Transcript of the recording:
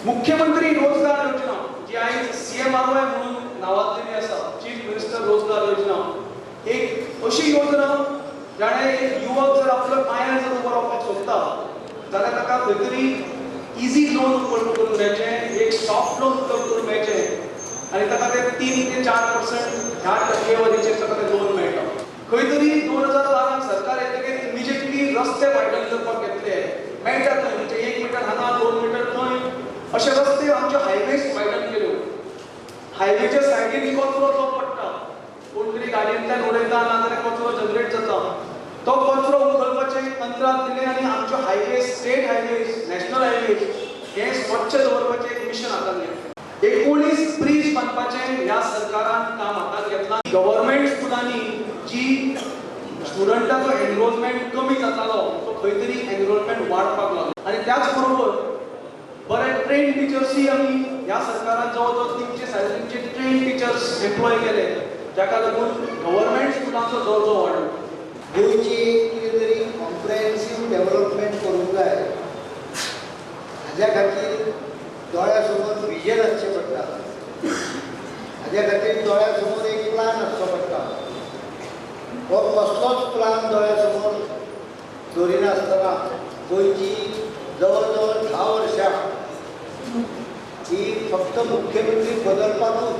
मुख्यमंत्री रोजगार योजना जी आयज CMRY म्हणून नावाजलेली आसा, चीफ मिनिस्टर रोजगार योजना, एक अशी योजना जाणे युवक जर आपल्या पांयार जर उबो रावपाक सोदता जाल्यार ताका खंय तरी इजी लोन उपलब्ध करून मेळचें, एक सॉफ्ट लोन उपलब्ध करून मेळचें आनी ताका ते 3 ते 4% ह्या टक्केवारीचेर ताका ते लोन मेळटा. खंय तरी 2012 सरकार येतकीर इमिजिएटली रस्ते वायडन करपाक घेतले, मेळटात थंय म्हणजे 1 मीटर हांगा 2 मीटर थंय अशे रस्ते आमचे हायवेज वायडन केल्यो. हायवेच्या सायडीन कचरो जो पडटा, कोण तरी गाडयेंतल्यान उडयता नाजाल्यार कचरो जनरेट जाता, तो कचरो उखलपाचें कंत्राट दिलें आनी आमचे highways, state highways, national highways हे स्वच्छ दवरपाचें एक मिशन हातांत घेतलें. 19 ब्रिज बांदपाचें ह्या सरकारान काम हातांत घेतलां. गव्हर्नमेंट स्कुलांनी जी स्टुडंटाचो एनरोलमेंट कमी जातालो तो खंय तरी एनरोलमेंट वाडपाक लागलो आनी त्याच बरोबर बरे ट्रेन टिचर्सय आमी ह्या सरकारान जवळ जवळ 300-350 ट्रेन टिचर्स एम्प्लॉय केले, जाका लागून गव्हर्नमेंट स्कुलांचो दर्जो वाडलो. गोंयची कितें तरी कॉम्प्रेहेन्सीव डेव्हलपमेंट करूंक जाय, हाज्या खातीर दोळ्या समोर विजन आसचें पडटा, हाज्या खातीर दोळ्या समोर एक प्लान आसचो पडटा. हो कसलोच प्लान दोळ्या समोर दवरिनासतना गोंयची जवळ जवळ 10 वर्सां ही फक्त मुख्यमंत्री बदलपाकूच